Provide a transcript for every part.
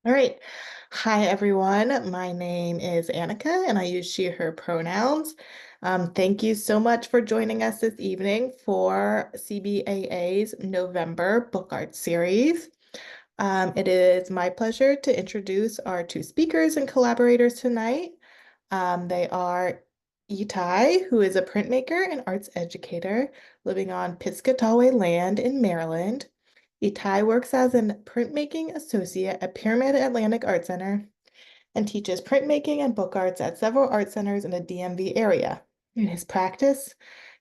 All right. Hi, everyone. My name is Annika, and I use she, her pronouns. Thank you so much for joining us this evening for CBAA's November Book Art Series. It is my pleasure to introduce our two speakers and collaborators tonight. They are Etai, who is a printmaker and arts educator living on Piscataway land in Maryland. Etai works as a printmaking associate at Pyramid Atlantic Art Center and teaches printmaking and book arts at several art centers in the DMV area. In his practice,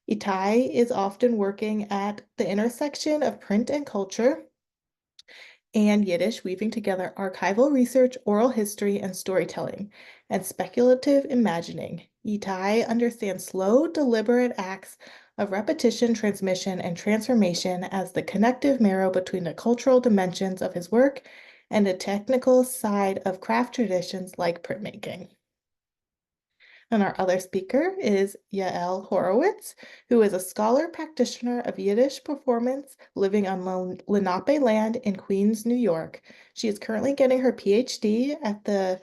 Etai is often working at the intersection of print and culture and Yiddish, weaving together archival research, oral history, and storytelling, and speculative imagining. Itai understands slow, deliberate acts of repetition, transmission, and transformation as the connective marrow between the cultural dimensions of his work and the technical side of craft traditions like printmaking. And our other speaker is Yael Horowitz, who is a scholar-practitioner of Yiddish performance living on Lenape land in Queens, New York. She is currently getting her PhD at the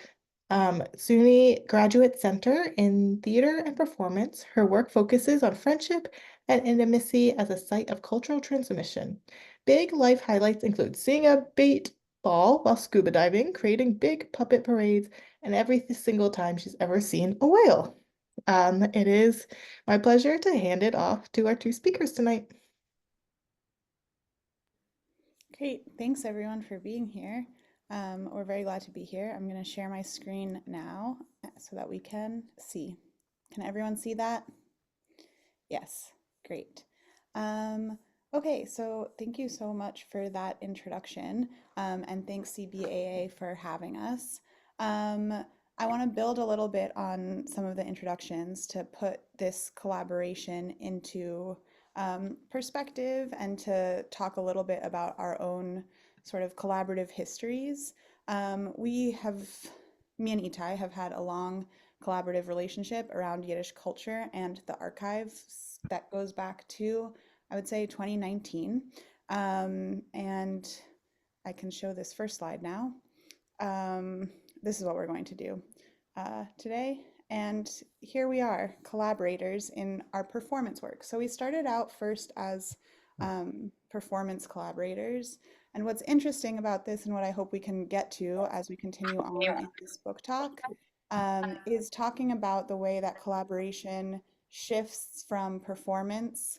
CUNY Graduate Center in theater and performance. Her work focuses on friendship and intimacy as a site of cultural transmission. Big life highlights include seeing a bait ball while scuba diving, creating big puppet parades, and every single time she's ever seen a whale. It is my pleasure to hand it off to our two speakers tonight. Great, thanks everyone for being here. We're very glad to be here. I'm going to share my screen now so that we can see. Can everyone see that? Yes, great. Okay, so thank you so much for that introduction, and thanks CBAA for having us. I want to build a little bit on some of the introductions to put this collaboration into perspective and to talk a little bit about our own sort of collaborative histories. We have, me and Itai have had a long collaborative relationship around Yiddish culture and the archives that goes back to, I would say, 2019. And I can show this first slide now. This is what we're going to do today. And here we are, collaborators in our performance work. So we started out first as performance collaborators. And what's interesting about this, and what I hope we can get to as we continue on in this book talk, is talking about the way that collaboration shifts from performance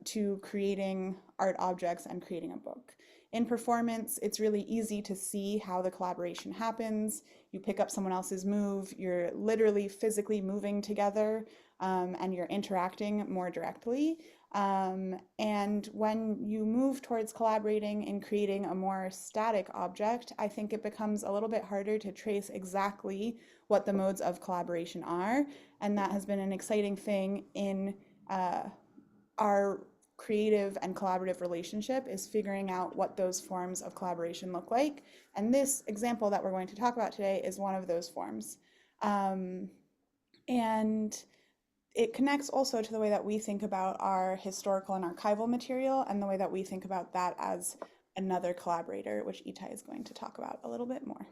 to creating art objects and creating a book. In performance, it's really easy to see how the collaboration happens. You pick up someone else's move, you're literally physically moving together, and you're interacting more directly. And when you move towards collaborating and creating a more static object, I think it becomes a little bit harder to trace exactly what the modes of collaboration are. And that has been an exciting thing in our creative and collaborative relationship, is figuring out what those forms of collaboration look like. And this example that we're going to talk about today is one of those forms. And it connects also to the way that we think about our historical and archival material and the way that we think about that as another collaborator, which Itai is going to talk about a little bit more.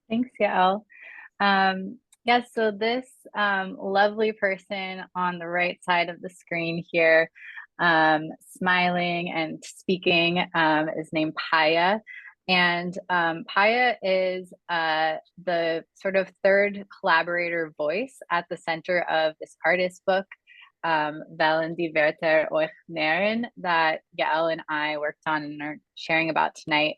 Thanks, Yael. Yes, so this lovely person on the right side of the screen here, smiling and speaking, is named Paya. And Paya is the sort of third collaborator voice at the center of this artist book, Wellen die Wörter euch nähren, that Yael and I worked on and are sharing about tonight.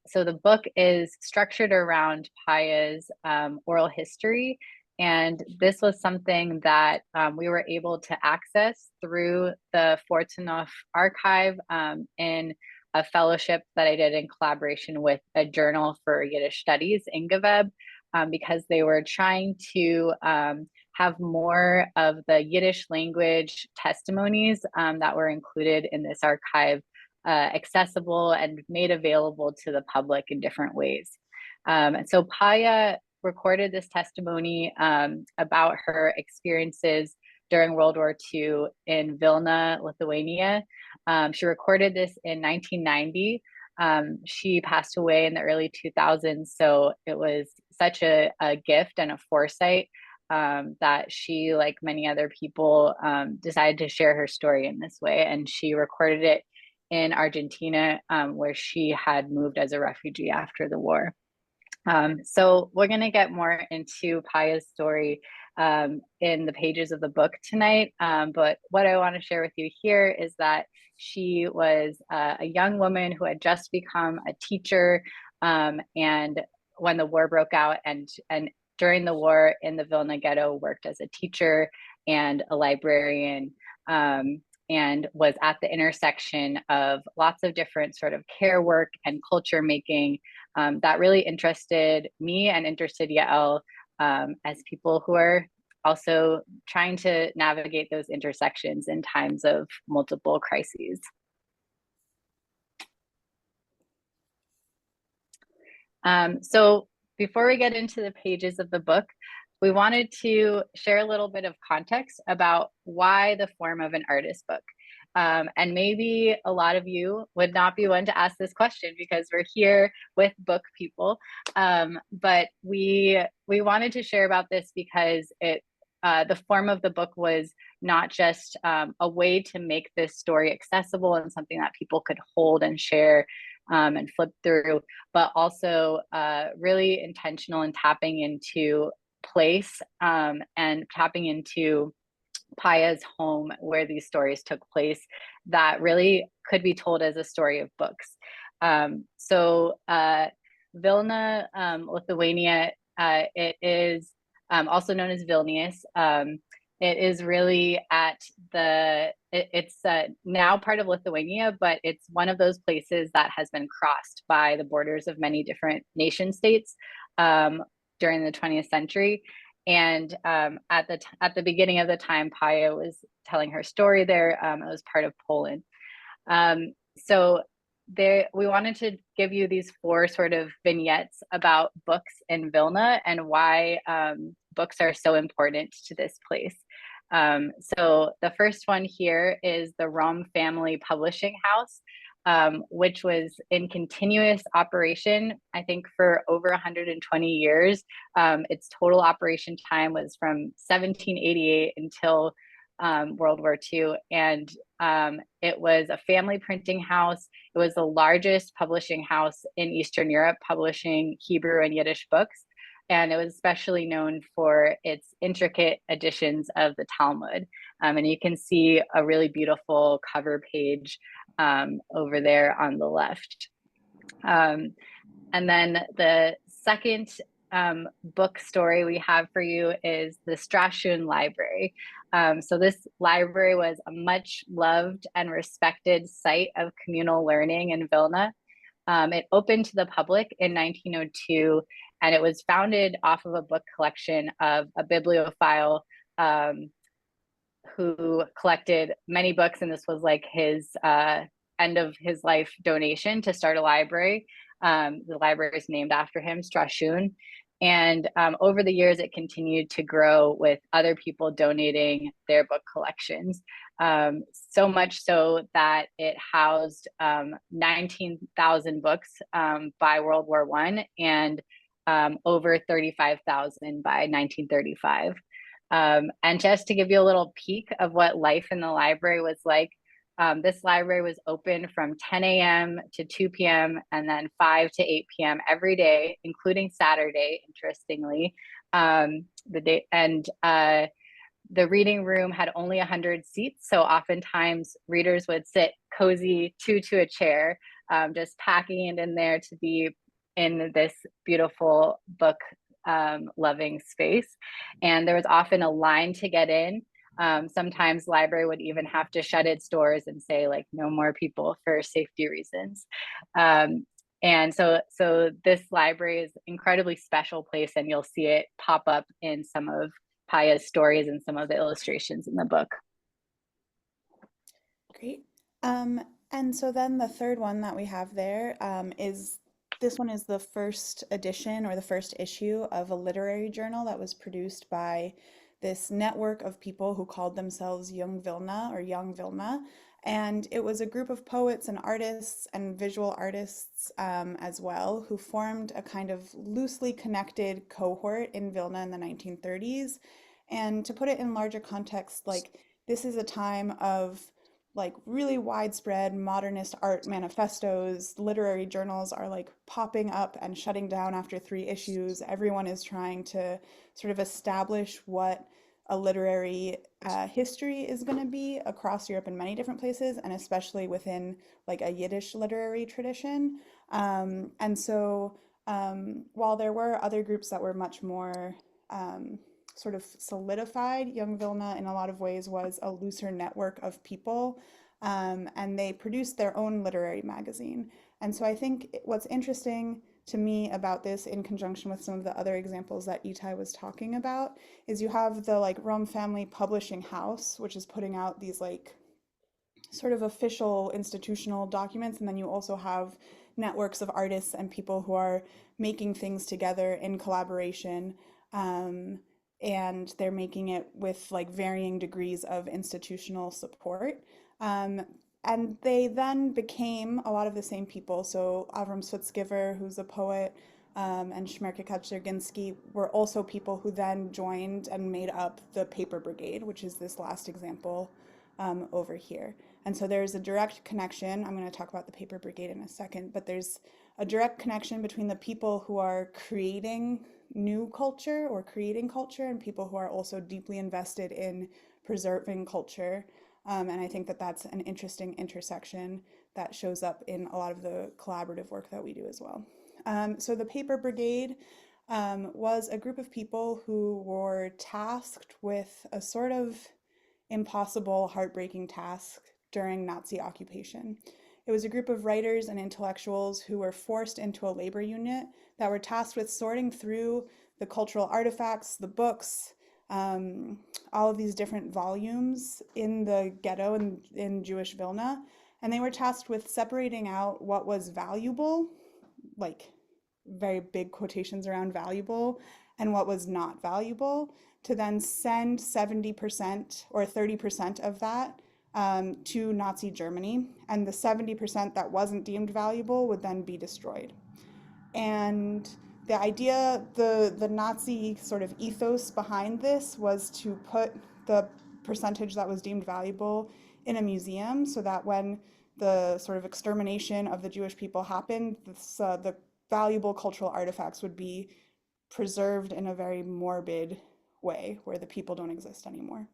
So the book is structured around Paya's oral history, and this was something that we were able to access through the Fortunoff archive in a fellowship that I did in collaboration with a journal for Yiddish studies, Ingeweb, because they were trying to have more of the Yiddish language testimonies that were included in this archive accessible and made available to the public in different ways. And so Paya recorded this testimony about her experiences during World War II in Vilna, Lithuania. She recorded this in 1990. She passed away in the early 2000s, so it was such a gift and a foresight that she, like many other people, decided to share her story in this way. And she recorded it in Argentina, where she had moved as a refugee after the war. So we're going to get more into Paya's story in the pages of the book tonight. But what I want to share with you here is that she was a young woman who had just become a teacher, and when the war broke out, and during the war in the Vilna ghetto, worked as a teacher and a librarian, and was at the intersection of lots of different sort of care work and culture making that really interested me and interested Yael, as people who are also trying to navigate those intersections in times of multiple crises. So before we get into the pages of the book, we wanted to share a little bit of context about why the form of an artist book. And maybe a lot of you would not be one to ask this question because we're here with book people. But we wanted to share about this because the form of the book was not just a way to make this story accessible and something that people could hold and share and flip through, but also really intentional in tapping into place and tapping into Paya's home where these stories took place that really could be told as a story of books. So Vilna, Lithuania, it is also known as Vilnius. It is really at it's now part of Lithuania, but it's one of those places that has been crossed by the borders of many different nation states during the 20th century. And at the beginning of the time Paya was telling her story there, it was part of Poland. So we wanted to give you these 4 sort of vignettes about books in Vilna and why books are so important to this place. So the first one here is the Rom family publishing house, which was in continuous operation, I think, for over 120 years. Its total operation time was from 1788 until World War II. And it was a family printing house. It was the largest publishing house in Eastern Europe, publishing Hebrew and Yiddish books. And it was especially known for its intricate editions of the Talmud. And you can see a really beautiful cover page over there on the left. And then the second book story we have for you is the Strashun Library. So this library was a much loved and respected site of communal learning in Vilna. It opened to the public in 1902, and it was founded off of a book collection of a bibliophile who collected many books, and this was like his end of his life donation to start a library. The library is named after him, Strashun. And over the years, it continued to grow with other people donating their book collections. So much so that it housed 19,000 books by World War I and over 35,000 by 1935. And just to give you a little peek of what life in the library was like, this library was open from 10 a.m. to 2 p.m. and then 5 to 8 p.m. every day, including Saturday, interestingly. The reading room had only 100 seats, so oftentimes readers would sit cozy to a chair, just packing it in there to be in this beautiful book loving space. And there was often a line to get in. Sometimes the library would even have to shut its doors and say, like, no more people for safety reasons. And so this library is an incredibly special place, and you'll see it pop up in some of Paya's stories and some of the illustrations in the book. Great. And so then the third one that we have there is this one is the first edition or the first issue of a literary journal that was produced by this network of people who called themselves Young Vilna or Young Vilna. And it was a group of poets and artists and visual artists as well who formed a kind of loosely connected cohort in Vilna in the 1930s. And to put it in larger context, like this is a time of like really widespread modernist art manifestos. Literary journals are like popping up and shutting down after 3 issues. Everyone is trying to sort of establish what a literary history is going to be across Europe in many different places, and especially within like a Yiddish literary tradition. And so while there were other groups that were much more sort of solidified, Young Vilna in a lot of ways was a looser network of people, and they produced their own literary magazine. And so I think what's interesting to me about this, in conjunction with some of the other examples that Etai was talking about, is you have the like Rum Family Publishing House, which is putting out these like sort of official institutional documents, and then you also have networks of artists and people who are making things together in collaboration. And they're making it with like varying degrees of institutional support. And they then became a lot of the same people. So Avram Sutzgiver, who's a poet, and Shmerke Kaczerginski were also people who then joined and made up the Paper Brigade, which is this last example over here. And so there's a direct connection. I'm going to talk about the Paper Brigade in a second, but there's a direct connection between the people who are creating new culture or creating culture and people who are also deeply invested in preserving culture. And I think that that's an interesting intersection that shows up in a lot of the collaborative work that we do as well. So the Paper Brigade was a group of people who were tasked with a sort of impossible, heartbreaking task during Nazi occupation. It was a group of writers and intellectuals who were forced into a labor unit that were tasked with sorting through the cultural artifacts, the books, all of these different volumes in the ghetto in Jewish Vilna. And they were tasked with separating out what was valuable, like very big quotations around valuable, and what was not valuable, to then send 70% or 30% of that to Nazi Germany. And the 70% that wasn't deemed valuable would then be destroyed. And the idea, the Nazi sort of ethos behind this was to put the percentage that was deemed valuable in a museum so that when the sort of extermination of the Jewish people happened, the valuable cultural artifacts would be preserved in a very morbid way where the people don't exist anymore.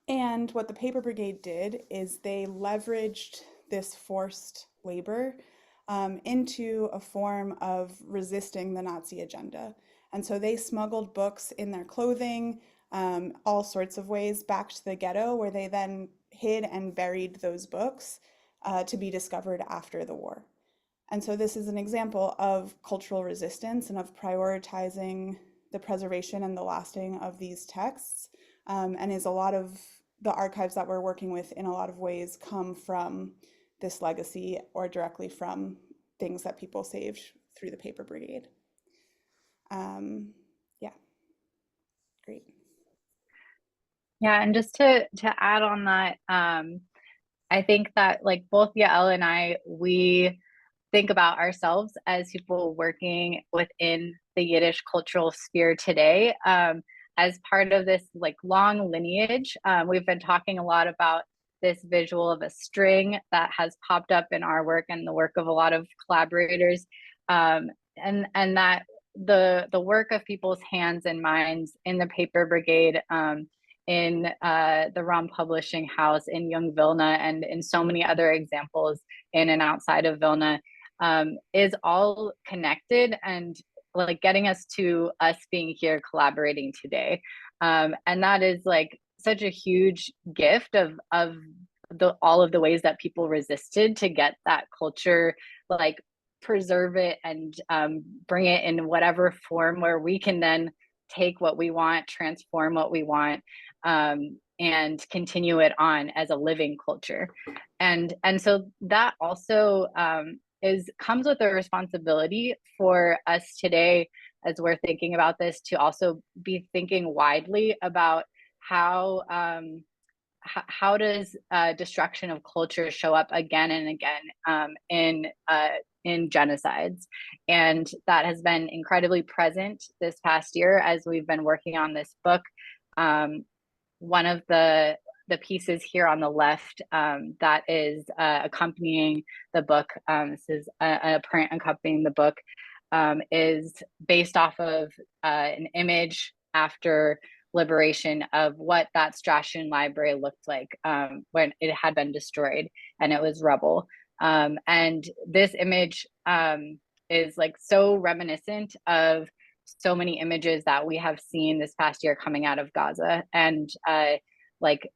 And what the Paper Brigade did is they leveraged this forced labor into a form of resisting the Nazi agenda. And so they smuggled books in their clothing, all sorts of ways, back to the ghetto, where they then hid and buried those books to be discovered after the war. And so this is an example of cultural resistance and of prioritizing the preservation and the lasting of these texts, and is a lot of the archives that we're working with in a lot of ways come from this legacy or directly from things that people saved through the Paper Brigade. Yeah, great. Yeah, and just to add on that, I think that like both Yael and I, we think about ourselves as people working within the Yiddish cultural sphere today. As part of this like long lineage, we've been talking a lot about this visual of a string that has popped up in our work and the work of a lot of collaborators, and that the work of people's hands and minds in the Paper Brigade, in the Rum Publishing House, in Young Vilna, and in so many other examples in and outside of Vilna, is all connected and like getting us to us being here collaborating today. And that is like such a huge gift of all of the ways that people resisted to get that culture, like preserve it and bring it in whatever form where we can then take what we want, transform what we want, and continue it on as a living culture. And so that also comes with a responsibility for us today, as we're thinking about this, to also be thinking widely about how how does destruction of culture show up again and again in genocides? And that has been incredibly present this past year as we've been working on this book. One of the pieces here on the left that is accompanying the book, this is a print accompanying the book, is based off of an image after liberation of what that Strachan library looked like when it had been destroyed and it was rubble. And this image is like so reminiscent of so many images that we have seen this past year coming out of Gaza. And like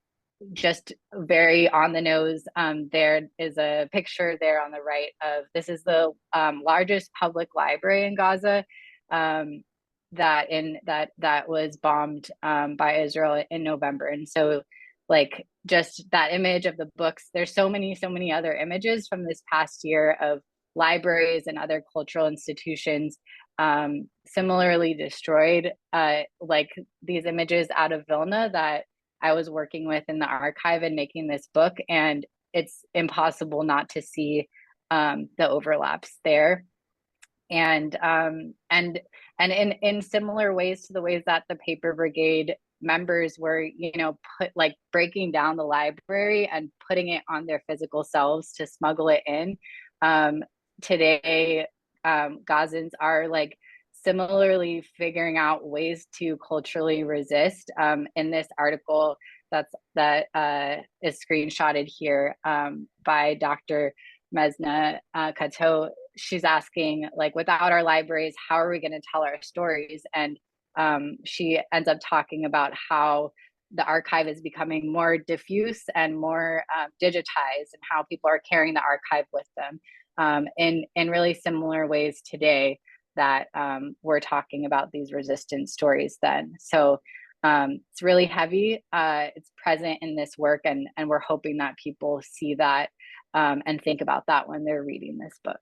just very on the nose, there is a picture there on the right of, this is the largest public library in Gaza that was bombed by Israel in November. And so like just that image of the books, there's so many other images from this past year of libraries and other cultural institutions similarly destroyed, like these images out of Vilna that I was working with in the archive and making this book, and it's impossible not to see the overlaps there. And in similar ways to the ways that the Paper Brigade members were, you know, like breaking down the library and putting it on their physical selves to smuggle it in. Today, Gazans are like similarly figuring out ways to culturally resist. In this article that is screenshotted here by Dr. Mesna Kato, she's asking, like, without our libraries, how are we going to tell our stories? And she ends up talking about how the archive is becoming more diffuse and more digitized, and how people are carrying the archive with them in really similar ways today that we're talking about these resistance stories then. So it's really heavy. It's present in this work, and we're hoping that people see that and think about that when they're reading this book.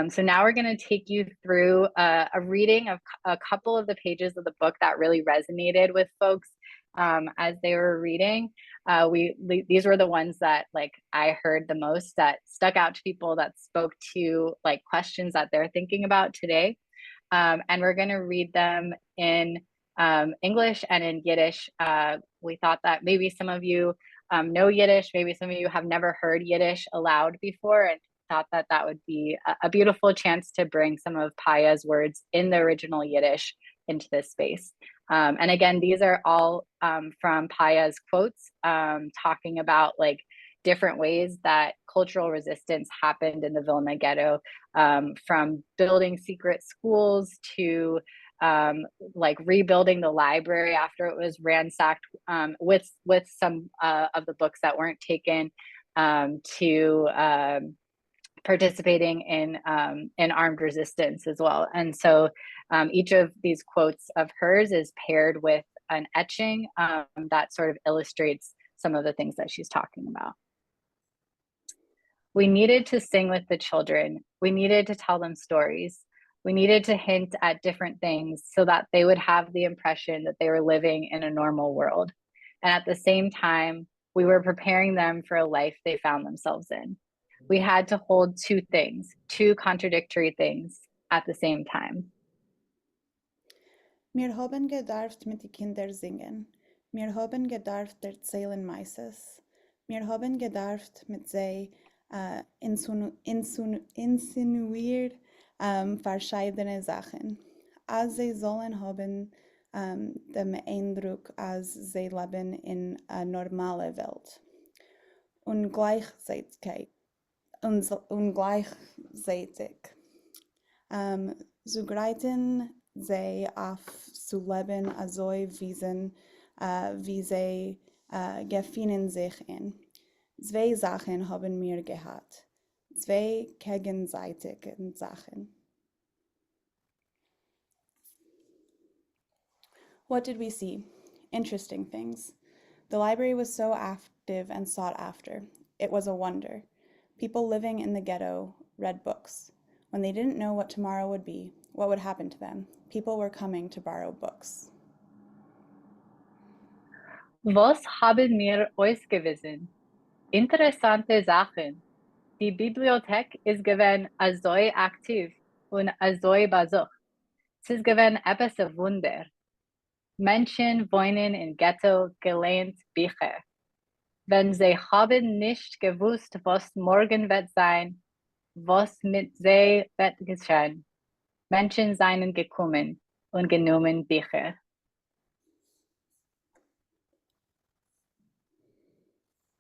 So now we're going to take you through a reading of a couple of the pages of the book that really resonated with folks as they were reading. These were the ones that like I heard the most, that stuck out to people, that spoke to like questions that they're thinking about today. And we're going to read them in English and in Yiddish. We thought that maybe some of you know Yiddish, maybe some of you have never heard Yiddish aloud before, and thought that that would be a beautiful chance to bring some of Paya's words in the original Yiddish into this space. And again, these are all from Paya's quotes, talking about like different ways that cultural resistance happened in the Vilna ghetto, from building secret schools to like rebuilding the library after it was ransacked with some of the books that weren't taken, to participating in armed resistance as well. And so each of these quotes of hers is paired with an etching that sort of illustrates some of the things that she's talking about. We needed to sing with the children. We needed to tell them stories. We needed to hint at different things so that they would have the impression that they were living in a normal world. And at the same time, we were preparing them for a life they found themselves in. We had to hold two things, two contradictory things at the same time. Wir haben gedarft mit die Kinder singen. Wir haben gedarft erzählen meises. Wir haben gedarft mit sie insinuiert verschiedene Sachen. Als sie sollen haben den Eindruck, als sie leben in einer normalen Welt. Ungleichzeitig. Zugreifen sie auf zu leben, also wie sie gefinnen sich in. Zwei Sachen haben wir gehabt. Zwei gegenseitige Sachen. What did we see? Interesting things. The library was so active and sought after. It was a wonder. People living in the ghetto read books. When they didn't know what tomorrow would be, what would happen to them, people were coming to borrow books. Was haben wir ausgewiesen? Interessante Sachen. Die Bibliothek ist gewesen so aktiv und so besucht. Es ist gewesen etwas ein Wunder. Menschen wohnen im Ghetto gelehnt Bücher. Wenn sie haben nicht gewusst, was morgen wird sein, was mit sie wird geschehen. Menschen seien gekommen und genommen Bücher.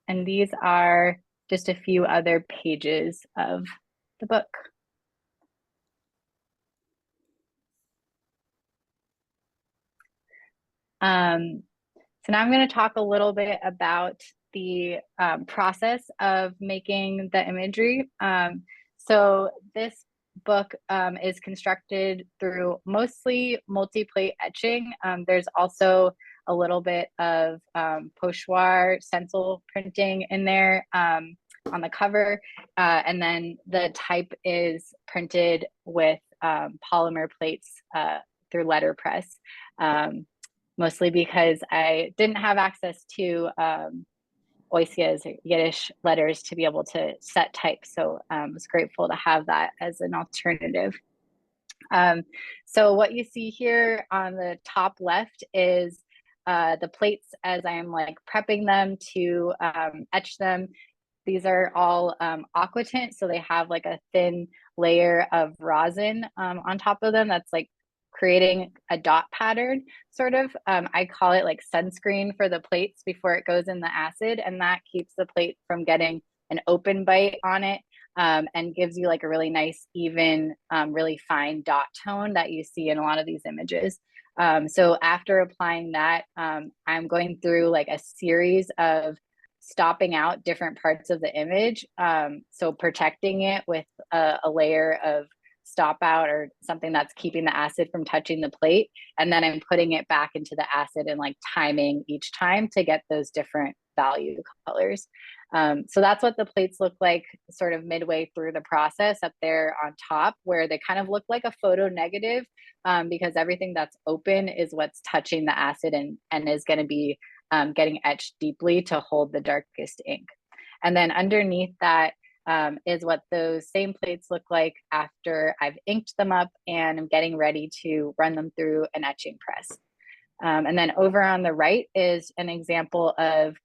And these are just a few other pages of the book. So now I'm going to talk a little bit about the process of making the imagery. So this book is constructed through mostly multi-plate etching. There's also a little bit of pochoir stencil printing in there on the cover. And then the type is printed with polymer plates through letterpress. Mostly because I didn't have access to Oisia's Yiddish letters to be able to set type. So I was grateful to have that as an alternative. So what you see here on the top left is the plates as I'm like prepping them to etch them. These are all aquatint, so they have like a thin layer of rosin on top of them that's like creating a dot pattern, sort of. I call it like sunscreen for the plates before it goes in the acid, and that keeps the plate from getting an open bite on it and gives you like a really nice, even, really fine dot tone that you see in a lot of these images. So after applying that, I'm going through like a series of stopping out different parts of the image. So protecting it with a layer of stop out or something that's keeping the acid from touching the plate. And then I'm putting it back into the acid and like timing each time to get those different value colors. So that's what the plates look like sort of midway through the process up there on top, where they kind of look like a photo negative because everything that's open is what's touching the acid and is going to be getting etched deeply to hold the darkest ink. And then underneath that is what those same plates look like after I've inked them up and I'm getting ready to run them through an etching press. And then over on the right is an example of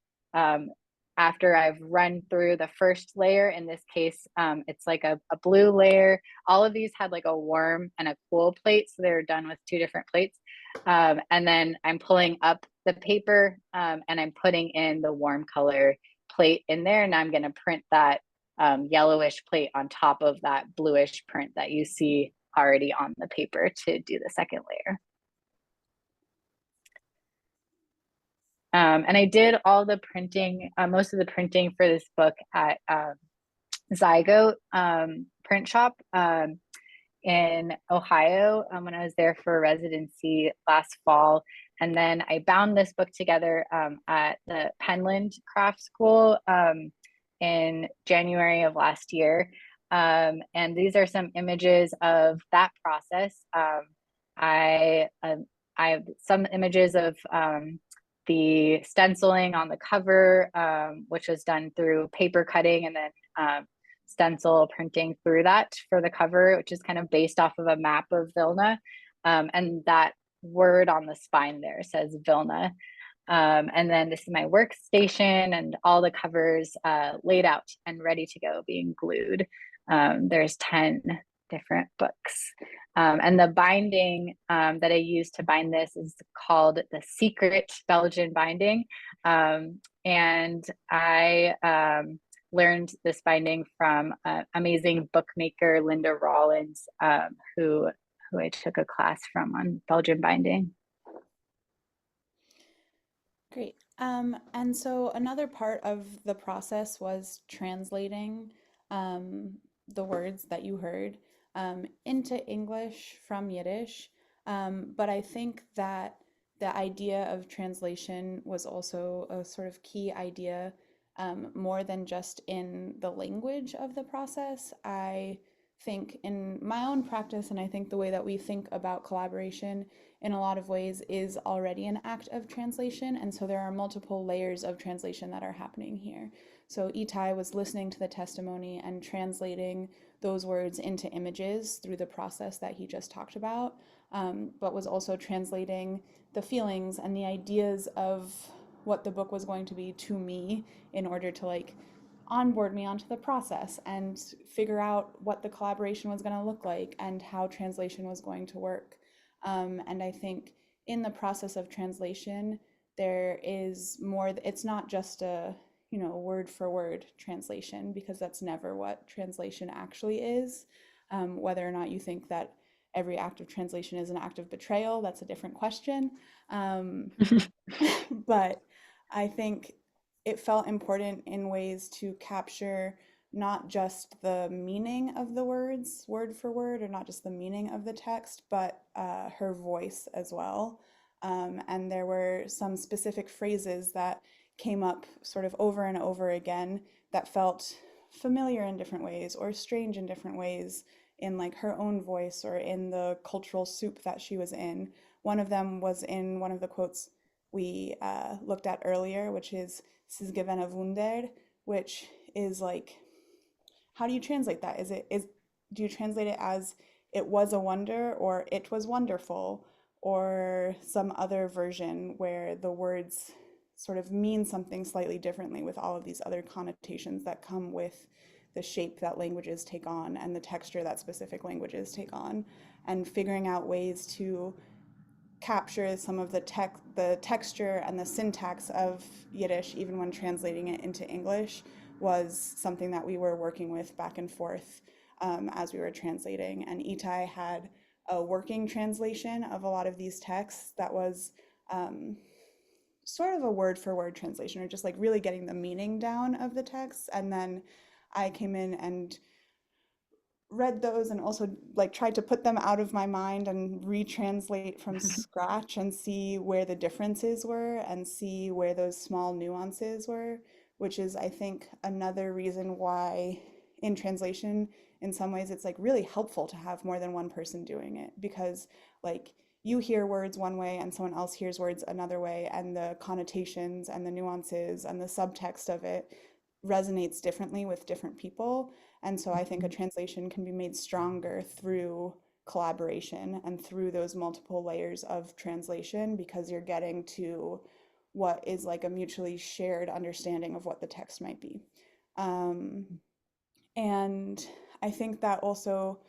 after I've run through the first layer. In this case, it's like a blue layer. All of these had like a warm and a cool plate, so they were done with two different plates. And then I'm pulling up the paper and I'm putting in the warm color plate in there, and I'm going to print that yellowish plate on top of that bluish print that you see already on the paper to do the second layer. And I did all the printing, most of the printing for this book at Zygote print shop in Ohio when I was there for residency last fall. And then I bound this book together at the Penland Craft School in January of last year. And these are some images of that process. I have some images of the stenciling on the cover, which was done through paper cutting and then stencil printing through that for the cover, which is kind of based off of a map of Vilna. And that word on the spine there says Vilna. And then this is my workstation and all the covers laid out and ready to go, being glued. There's 10 different books. And the binding that I use to bind this is called the Secret Belgian binding. And I learned this binding from amazing bookmaker Linda Rollins, who I took a class from on Belgian binding. Great. And so another part of the process was translating the words that you heard into English from Yiddish. But I think that the idea of translation was also a sort of key idea more than just in the language of the process. I think in my own practice, and I think the way that we think about collaboration in a lot of ways is already an act of translation. And so there are multiple layers of translation that are happening here. So Etai was listening to the testimony and translating those words into images through the process that he just talked about, but was also translating the feelings and the ideas of what the book was going to be to me in order to like onboard me onto the process and figure out what the collaboration was going to look like and how translation was going to work. And I think in the process of translation, there is more, it's not just a, word for word translation, because that's never what translation actually is. Whether or not you think that every act of translation is an act of betrayal, that's a different question. But I think it felt important in ways to capture not just the meaning of the words word for word, or not just the meaning of the text, but her voice as well. And there were some specific phrases that came up sort of over and over again that felt familiar in different ways or strange in different ways in like her own voice or in the cultural soup that she was in. One of them was in one of the quotes we looked at earlier, which is "Es gewesen ein Wunder," which is like, how do you translate that? Do you translate it as "it was a wonder" or "it was wonderful," or some other version where the words sort of mean something slightly differently with all of these other connotations that come with the shape that languages take on and the texture that specific languages take on, and figuring out ways to capture some of the texture and the syntax of Yiddish, even when translating it into English, was something that we were working with back and forth as we were translating. And Etai had a working translation of a lot of these texts that was sort of a word for word translation, or just like really getting the meaning down of the text. And then I came in and read those and also like tried to put them out of my mind and retranslate from scratch and see where the differences were and see where those small nuances were, which is, I think, another reason why in translation, in some ways, it's like really helpful to have more than one person doing it, because like you hear words one way and someone else hears words another way, and the connotations and the nuances and the subtext of it resonates differently with different people. And so I think a translation can be made stronger through collaboration and through those multiple layers of translation, because you're getting to what is like a mutually shared understanding of what the text might be. And I think that also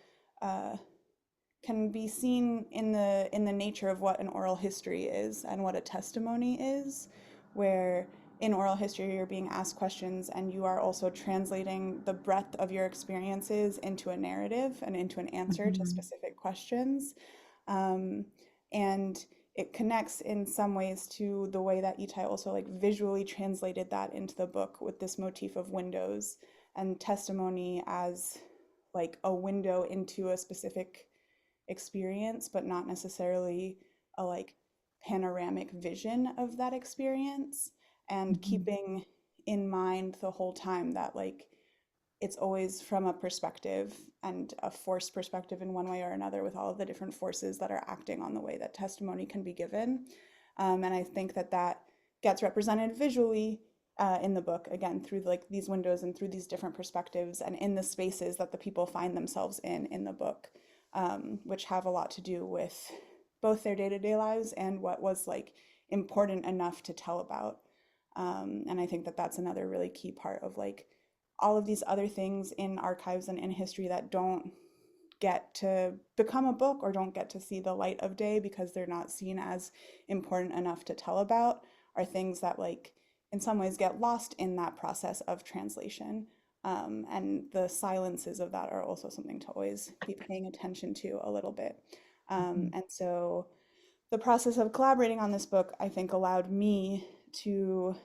can be seen in the nature of what an oral history is and what a testimony is, where in oral history you're being asked questions and you are also translating the breadth of your experiences into a narrative and into an answer to specific questions. And it connects in some ways to the way that Etai also like visually translated that into the book, with this motif of windows and testimony as like a window into a specific experience, but not necessarily a like panoramic vision of that experience, and keeping in mind the whole time that like it's always from a perspective, and a forced perspective in one way or another, with all of the different forces that are acting on the way that testimony can be given. And I think that that gets represented visually in the book, again, through like these windows and through these different perspectives and in the spaces that the people find themselves in the book, which have a lot to do with both their day-to-day lives and what was like important enough to tell about. And I think that that's another really key part of like all of these other things in archives and in history that don't get to become a book or don't get to see the light of day because they're not seen as important enough to tell about, are things that like in some ways get lost in that process of translation. And the silences of that are also something to always be paying attention to a little bit. And so the process of collaborating on this book, I think, allowed me to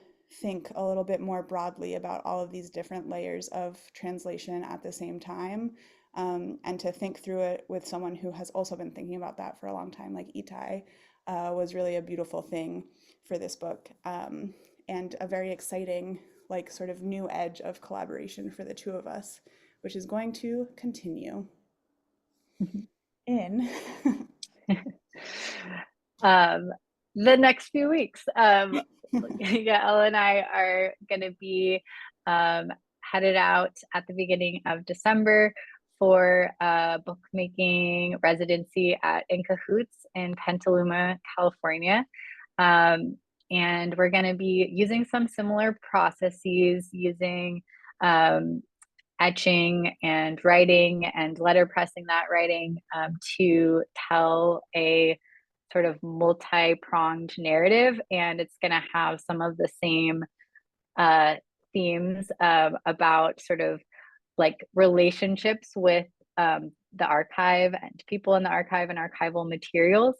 think a little bit more broadly about all of these different layers of translation at the same time, and to think through it with someone who has also been thinking about that for a long time, like Etai, was really a beautiful thing for this book, and a very exciting, like, sort of new edge of collaboration for the two of us, which is going to continue. in um, the next few weeks. Yael and I are going to be headed out at the beginning of December for a bookmaking residency in Cahoots in Petaluma, California. And we're going to be using some similar processes, using etching and writing and letterpressing that writing to tell a sort of multi-pronged narrative. And it's going to have some of the same themes about sort of like relationships with the archive and people in the archive and archival materials,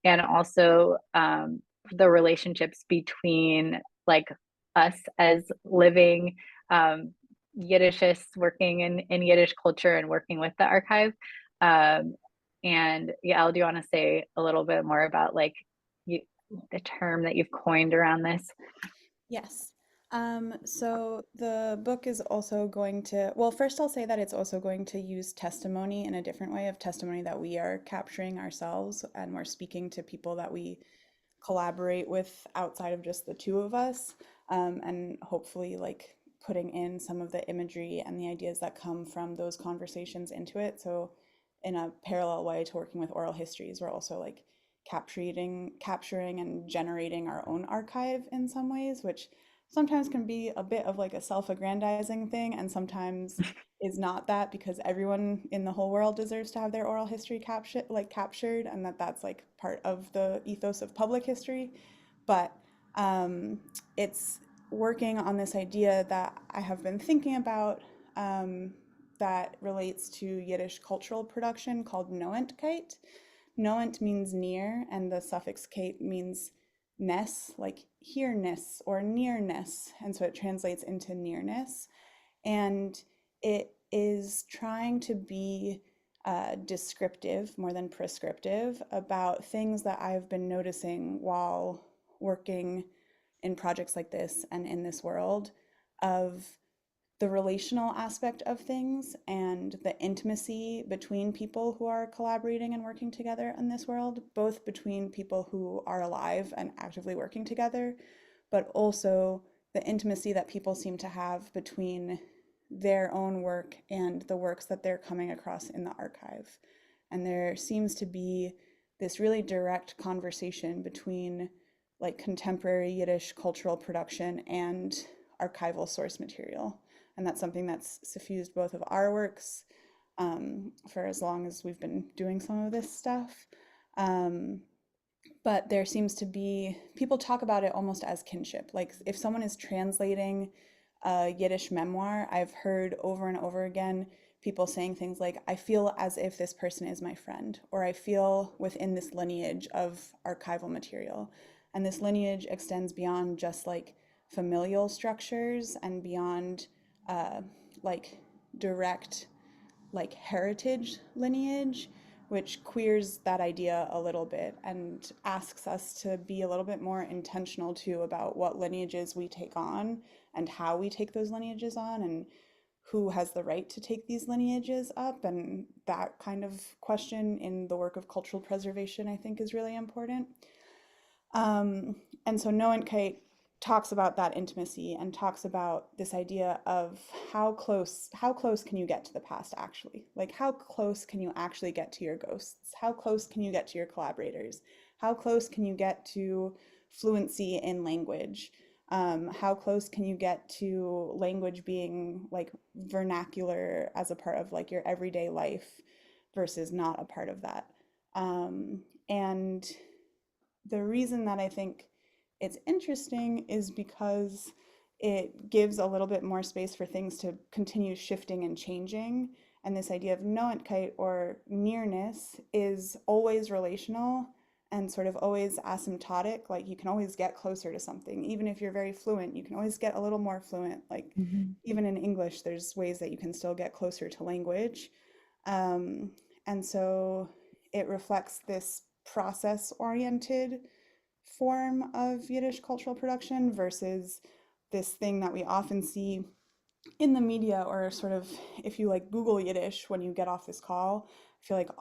and also the relationships between like us as living Yiddishists working in Yiddish culture and working with the archive. And Yael, do you want to say a little bit more about like the term that you've coined around this? Yes. So the book is also going to, well, first I'll say that it's also going to use testimony in a different way, of testimony that we are capturing ourselves, and we're speaking to people that we collaborate with outside of just the two of us, and hopefully like putting in some of the imagery and the ideas that come from those conversations into it. So in a parallel way to working with oral histories, we're also like capturing and generating our own archive in some ways, which sometimes can be a bit of like a self-aggrandizing thing, and sometimes is not, that because everyone in the whole world deserves to have their oral history captured, and that's like part of the ethos of public history. But it's working on this idea that I have been thinking about, that relates to Yiddish cultural production, called Noentkite. Noent means near, and the suffix kate means ness, like here-ness or nearness. And so it translates into nearness. And it is trying to be descriptive more than prescriptive about things that I've been noticing while working in projects like this and in this world, of the relational aspect of things and the intimacy between people who are collaborating and working together in this world, both between people who are alive and actively working together, but also the intimacy that people seem to have between their own work and the works that they're coming across in the archive. And there seems to be this really direct conversation between like contemporary Yiddish cultural production and archival source material. And that's something that's suffused both of our works for as long as we've been doing some of this stuff. But there seems to be, people talk about it almost as kinship. Like if someone is translating a Yiddish memoir, I've heard over and over again people saying things like, I feel as if this person is my friend, or I feel within this lineage of archival material. And this lineage extends beyond just like familial structures and beyond like direct like heritage lineage, which queers that idea a little bit and asks us to be a little bit more intentional too about what lineages we take on and how we take those lineages on, and who has the right to take these lineages up. And that kind of question in the work of cultural preservation, I think, is really important. And so Noentkite talks about that intimacy and talks about this idea of how close can you get to the past actually? Like how close can you actually get to your ghosts? How close can you get to your collaborators? How close can you get to fluency in language? How close can you get to language being like vernacular as a part of like your everyday life versus not a part of that? And the reason that I think it's interesting is because it gives a little bit more space for things to continue shifting and changing. And this idea of Noentkite, or nearness, is always relational and sort of always asymptotic. Like you can always get closer to something. Even if you're very fluent, you can always get a little more fluent. Like even in English, there's ways that you can still get closer to language. And so it reflects this process-oriented form of Yiddish cultural production versus this thing that we often see in the media, or sort of if you like Google Yiddish when you get off this call, feel like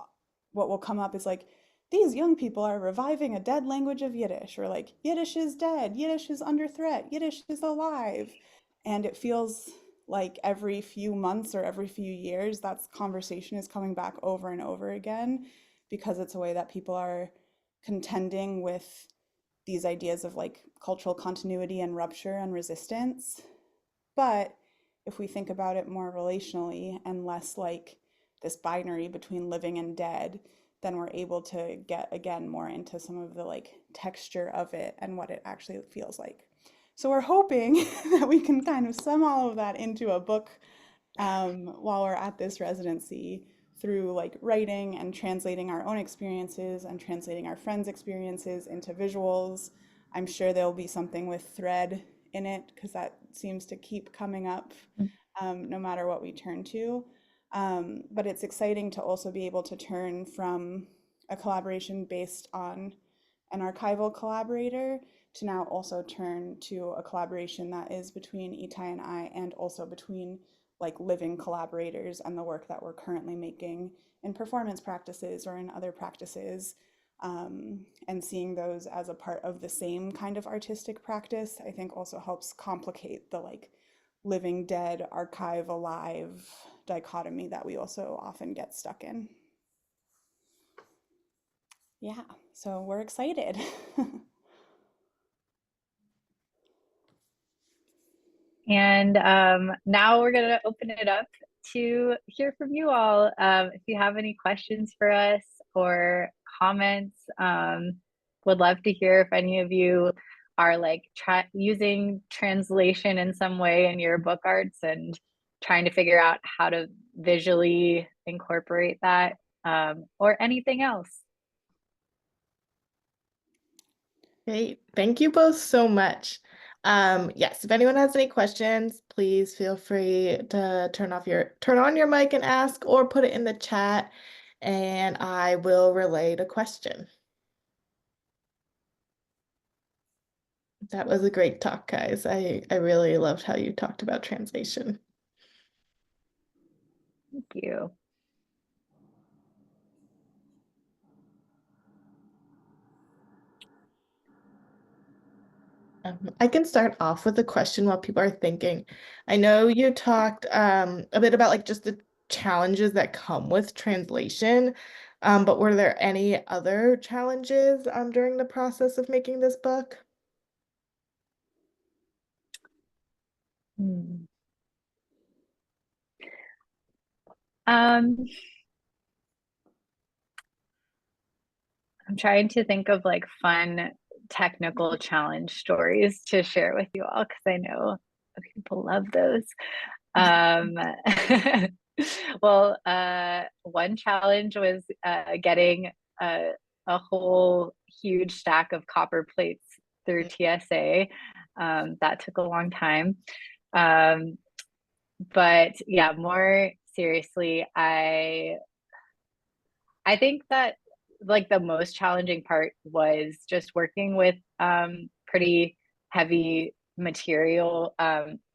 what will come up is like, these young people are reviving a dead language of Yiddish, or like, Yiddish is dead, Yiddish is under threat, Yiddish is alive. And it feels like every few months or every few years, that conversation is coming back over and over again, because it's a way that people are contending with these ideas of like cultural continuity and rupture and resistance. But if we think about it more relationally and less like this binary between living and dead, then we're able to get again more into some of the like texture of it and what it actually feels like. So we're hoping that we can kind of sum all of that into a book while we're at this residency, through like writing and translating our own experiences and translating our friends' experiences into visuals. I'm sure there'll be something with thread in it, because that seems to keep coming up no matter what we turn to. But it's exciting to also be able to turn from a collaboration based on an archival collaborator to now also turn to a collaboration that is between Etai and I, and also between like living collaborators and the work that we're currently making in performance practices or in other practices, and seeing those as a part of the same kind of artistic practice, I think also helps complicate the like living dead, archive alive dichotomy that we also often get stuck in. Yeah, so we're excited. And now we're going to open it up to hear from you all. If you have any questions for us or comments, would love to hear if any of you are like using translation in some way in your book arts and trying to figure out how to visually incorporate that, or anything else. Great. Thank you both so much. Yes, if anyone has any questions, please feel free to turn on your mic and ask, or put it in the chat and I will relay the question. That was a great talk, guys. I really loved how you talked about translation. Thank you. I can start off with a question while people are thinking. I know you talked a bit about like just the challenges that come with translation, but were there any other challenges during the process of making this book? I'm trying to think of like fun technical challenge stories to share with you all, because I know people love those. Well, one challenge was getting a whole huge stack of copper plates through TSA. That took a long time. But yeah, more seriously, I think that like the most challenging part was just working with pretty heavy material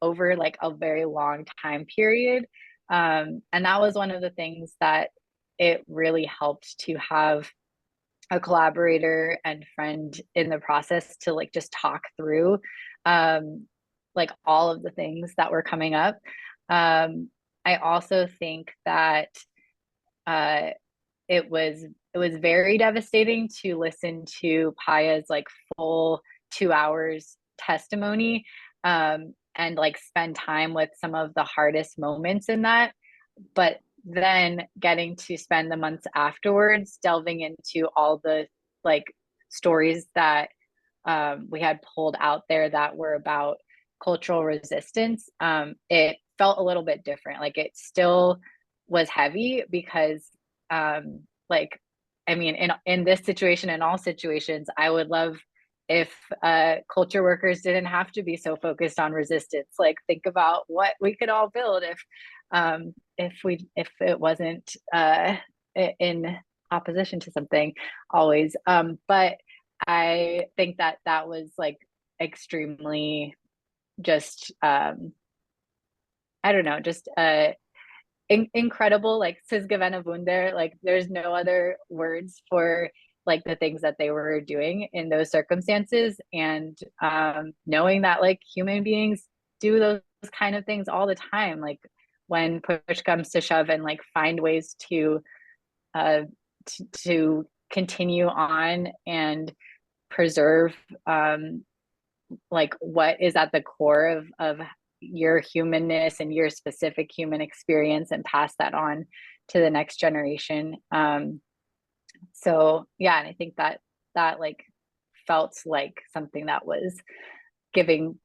over like a very long time period. And that was one of the things that it really helped to have a collaborator and friend in the process to like just talk through like all of the things that were coming up. I also think that uh, it was very devastating to listen to Paya's like full 2 hours testimony, and like spend time with some of the hardest moments in that. But then getting to spend the months afterwards delving into all the like stories that we had pulled out there that were about cultural resistance, it felt a little bit different. Like it still was heavy because like I mean in this situation, in all situations, I would love if culture workers didn't have to be so focused on resistance. Like think about what we could all build if it wasn't in opposition to something always. But I think that that was like extremely just I don't know, just incredible, like Sysgewenne Wunder, like there's no other words for like the things that they were doing in those circumstances. And knowing that like human beings do those kind of things all the time, like when push comes to shove, and like find ways uh to continue on and preserve like what is at the core of your humanness and your specific human experience, and pass that on to the next generation. So yeah, and I think that like felt like something that was giving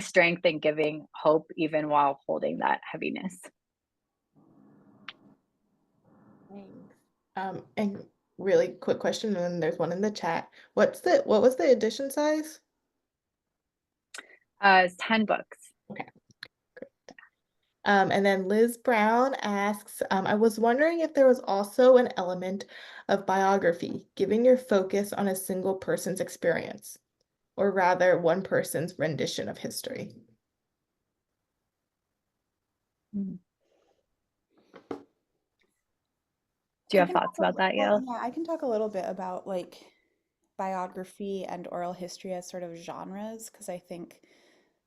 strength and giving hope, even while holding that heaviness. Thanks. And really quick question, and then there's one in the chat. What was the edition size? It's 10 books. Okay. Great. And then Liz Brown asks, I was wondering if there was also an element of biography, giving your focus on a single person's experience, or rather one person's rendition of history. Do you have thoughts about that, Yael? Yeah, I can talk a little bit about like biography and oral history as sort of genres, because I think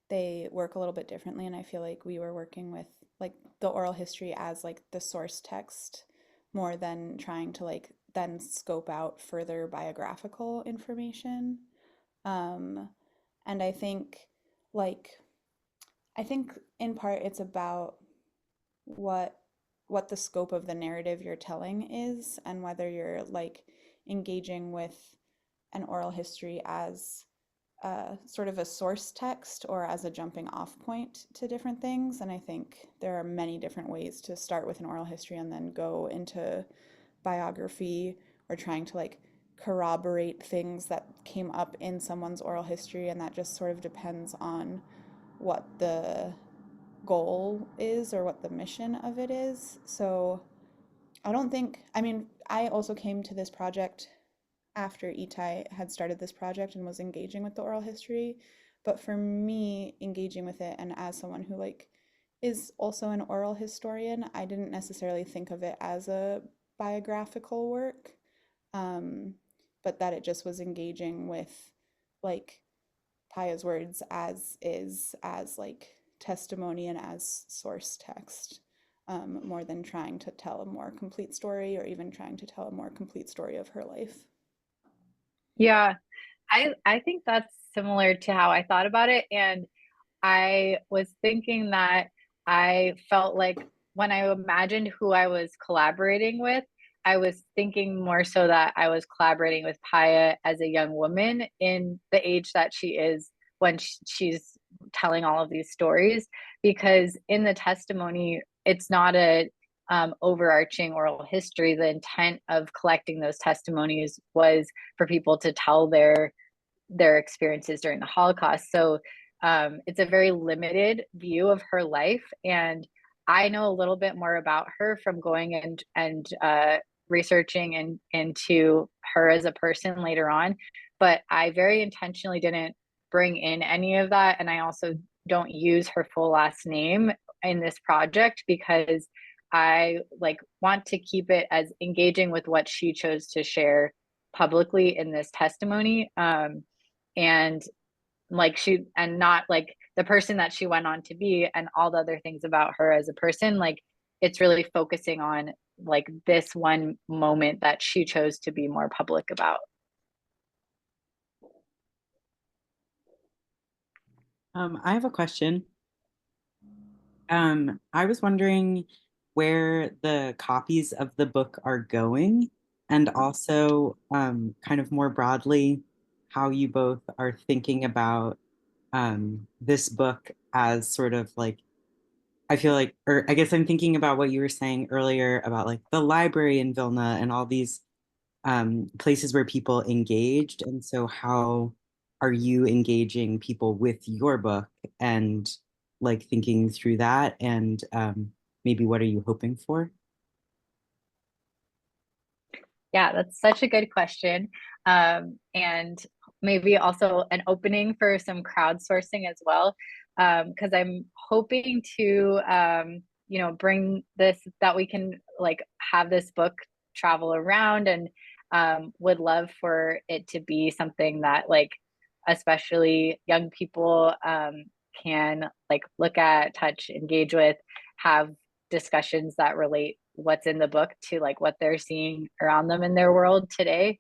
they work a little bit differently. And I feel like we were working with like the oral history as like the source text more than trying to like then scope out further biographical information. And I think like I think in part it's about what what the scope of the narrative you're telling is, and whether you're like engaging with an oral history as sort of a source text or as a jumping off point to different things. And I think there are many different ways to start with an oral history and then go into biography, or trying to like corroborate things that came up in someone's oral history. And that just sort of depends on what the goal is or what the mission of it is. So I don't think, I mean, I also came to this project after Etai had started this project and was engaging with the oral history. But for me, engaging with it, and as someone who like is also an oral historian, I didn't necessarily think of it as a biographical work, but that it just was engaging with like Paya's words as is, as like testimony and as source text, more than trying to tell a more complete story, or even trying to tell a more complete story of her life. Yeah, I think that's similar to how I thought about it. And I was thinking that I felt like when I imagined who I was collaborating with, I was thinking more so that I was collaborating with Paya as a young woman in the age that she is when she's telling all of these stories. Because in the testimony, it's not a overarching oral history. The intent of collecting those testimonies was for people to tell their experiences during the Holocaust. So it's a very limited view of her life. And I know a little bit more about her from going and researching into her as a person later on. But I very intentionally didn't bring in any of that. And I also don't use her full last name in this project, because I like want to keep it as engaging with what she chose to share publicly in this testimony. And like she, and not like the person that she went on to be and all the other things about her as a person. Like it's really focusing on like this one moment that she chose to be more public about. I have a question. I was wondering where the copies of the book are going, and also kind of more broadly, how you both are thinking about this book as sort of like, I feel like, or I guess I'm thinking about what you were saying earlier about like the library in Vilna and all these places where people engaged. And so how are you engaging people with your book, and like thinking through that, and maybe what are you hoping for? Yeah, that's such a good question. And maybe also an opening for some crowdsourcing as well. Because I'm hoping to you know, bring this, that we can like have this book travel around, and would love for it to be something that like especially young people can like look at, touch, engage with, have discussions that relate what's in the book to like what they're seeing around them in their world today.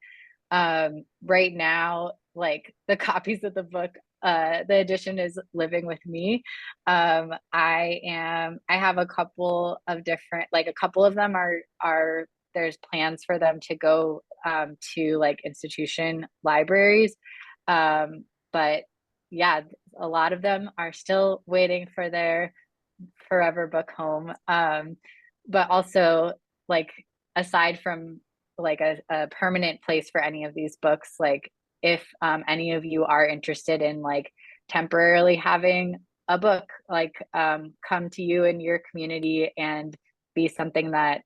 Right now, like the copies of the book, the edition is living with me. I have a couple of different, like a couple of them are there's plans for them to go to like institution libraries. But yeah, a lot of them are still waiting for their forever book home. But also like aside from like a permanent place for any of these books, like if any of you are interested in like temporarily having a book like come to you in your community and be something that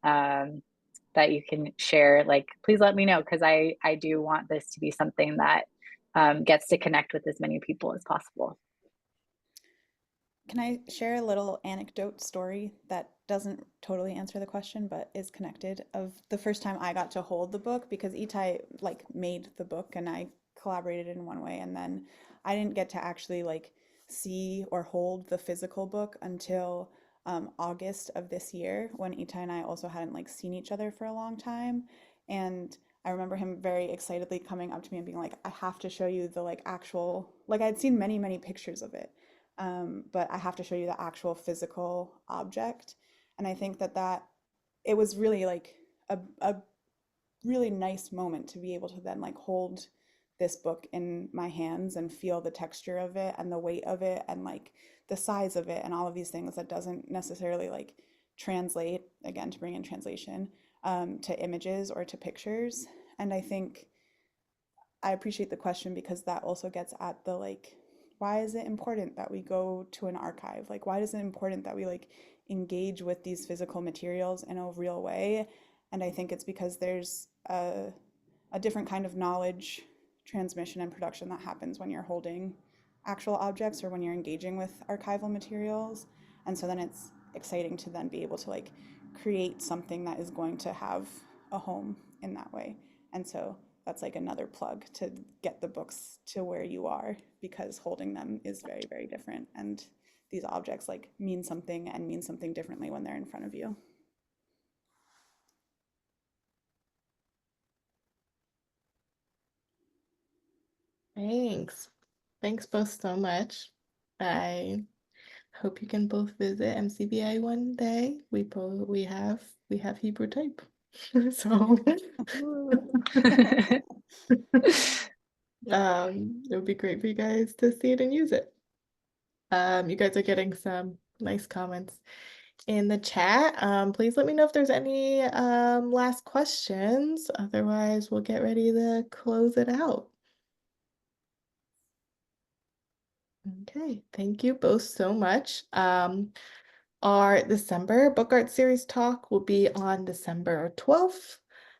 that you can share, like please let me know, because I do want this to be something that gets to connect with as many people as possible. Can I share a little anecdote story that doesn't totally answer the question, but is connected, of the first time I got to hold the book? Because Etai like made the book and I collaborated in one way, and then I didn't get to actually like see or hold the physical book until August of this year, when Etai and I also hadn't like seen each other for a long time. And I remember him very excitedly coming up to me and being like, I have to show you the like actual, like I'd seen many, many pictures of it, but I have to show you the actual physical object. And I think that it was really like a really nice moment to be able to then like hold this book in my hands and feel the texture of it and the weight of it and like the size of it and all of these things that doesn't necessarily like translate, again, to bring in translation, to images or to pictures. And I think I appreciate the question because that also gets at the like, why is it important that we go to an archive? Like, why is it important that we like engage with these physical materials in a real way? And I think it's because there's a different kind of knowledge transmission and production that happens when you're holding actual objects or when you're engaging with archival materials. And so then it's exciting to then be able to like create something that is going to have a home in that way. And so that's like another plug to get the books to where you are, because holding them is very, very different. And these objects like mean something and mean something differently when they're in front of you. Thanks. Thanks both so much. I hope you can both visit MCBA one day. We have Hebrew type. So it would be great for you guys to see it and use it. You guys are getting some nice comments in the chat. Please let me know if there's any last questions. Otherwise, we'll get ready to close it out. Okay, thank you both so much. Our December Book Art Series talk will be on December 12th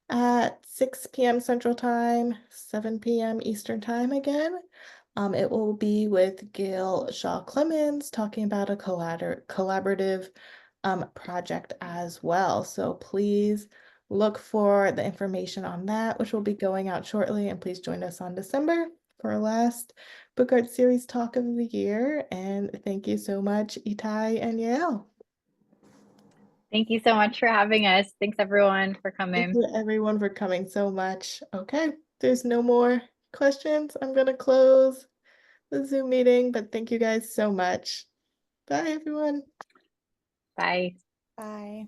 at 6 p.m. Central Time, 7 p.m. Eastern Time again. It will be with Gail Shaw Clemens talking about a collaborative project as well. So please look for the information on that, which will be going out shortly. And please join us on December for our last Book Art Series talk of the year. And thank you so much, Etai and Yael. Thank you so much for having us. Thanks everyone for coming. Thank you everyone for coming so much. Okay, there's no more questions. I'm gonna close the Zoom meeting, but thank you guys so much. Bye everyone. Bye. Bye.